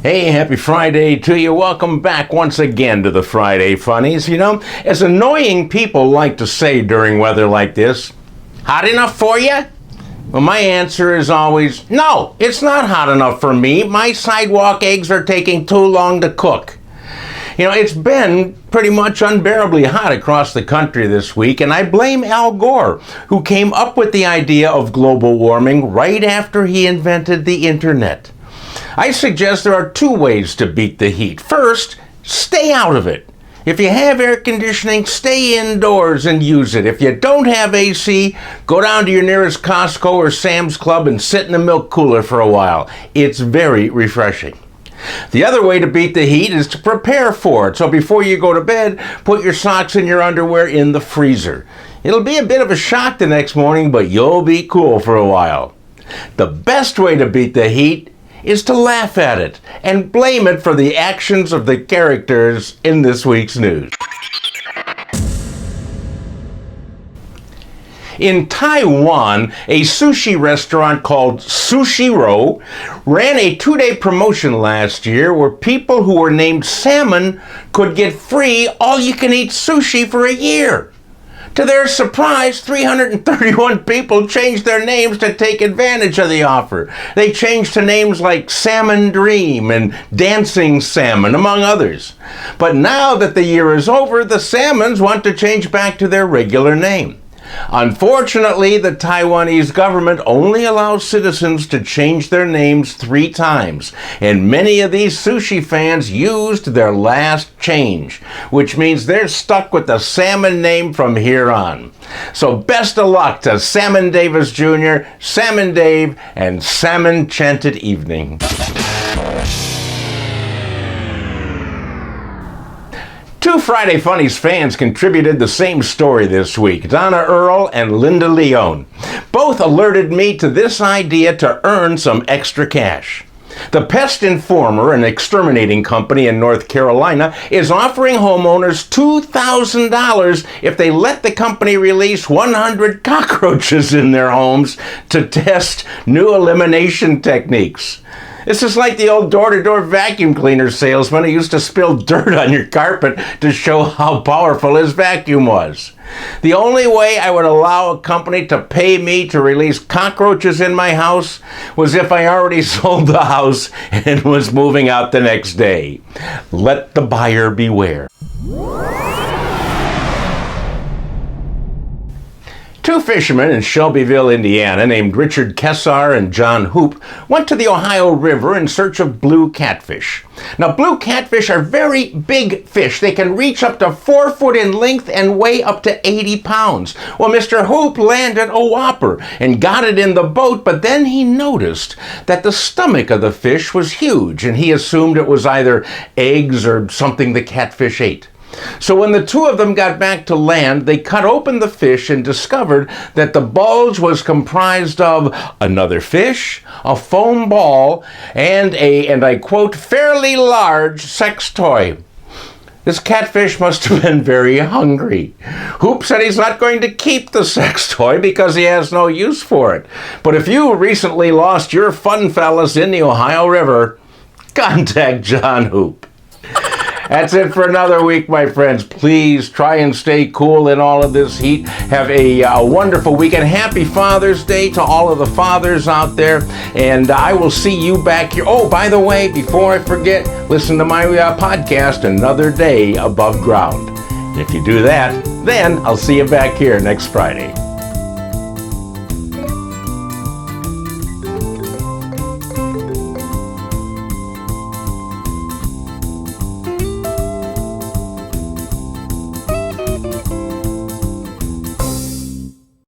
Hey, happy Friday to you. Welcome back once again to the Friday Funnies. You know, as annoying people like to say during weather like this, hot enough for you? Well, my answer is always, no, it's not hot enough for me. My sidewalk eggs are taking too long to cook. You know, it's been pretty much unbearably hot across the country this week, and I blame Al Gore, who came up with the idea of global warming right after he invented the internet. I suggest there are two ways to beat the heat. First, stay out of it. If you have air conditioning, stay indoors and use it. If you don't have AC, go down to your nearest Costco or Sam's Club and sit in a milk cooler for a while. It's very refreshing. The other way to beat the heat is to prepare for it. So before you go to bed, put your socks and your underwear in the freezer. It'll be a bit of a shock the next morning, but you'll be cool for a while. The best way to beat the heat is to laugh at it and blame it for the actions of the characters in this week's news. In Taiwan, a sushi restaurant called Sushiro ran a 2-day promotion last year where people who were named Salmon could get free all-you-can-eat sushi for a year. To their surprise, 331 people changed their names to take advantage of the offer. They changed to names like Salmon Dream and Dancing Salmon, among others. But now that the year is over, the Salmons want to change back to their regular name. Unfortunately, the Taiwanese government only allows citizens to change their names 3 times, and many of these sushi fans used their last change, which means they're stuck with the Salmon name from here on. So best of luck to Salmon Davis Jr., Salmon Dave, and Salmon Chanted Evening. Two Friday Funnies fans contributed the same story this week, Donna Earl and Linda Leone. Both alerted me to this idea to earn some extra cash. The Pest Informer, an exterminating company in North Carolina, is offering homeowners $2,000 if they let the company release 100 cockroaches in their homes to test new elimination techniques. This is like the old door-to-door vacuum cleaner salesman who used to spill dirt on your carpet to show how powerful his vacuum was. The only way I would allow a company to pay me to release cockroaches in my house was if I already sold the house and was moving out the next day. Let the buyer beware. Two fishermen in Shelbyville, Indiana, named Richard Kessar and John Hoop, went to the Ohio River in search of blue catfish. Now, blue catfish are very big fish. They can reach up to 4 foot in length and weigh up to 80 pounds. Well, Mr. Hoop landed a whopper and got it in the boat, but then he noticed that the stomach of the fish was huge, and he assumed it was either eggs or something the catfish ate. So when the two of them got back to land, they cut open the fish and discovered that the bulge was comprised of another fish, a foam ball, and I quote, fairly large sex toy. This catfish must have been very hungry. Hoop said he's not going to keep the sex toy because he has no use for it. But if you recently lost your fun fellas in the Ohio River, contact John Hoop. That's it for another week, my friends. Please try and stay cool in all of this heat. Have a wonderful weekend. Happy Father's Day to all of the fathers out there. And I will see you back here. Oh, by the way, before I forget, listen to my podcast, Another Day Above Ground. And if you do that, then I'll see you back here next Friday.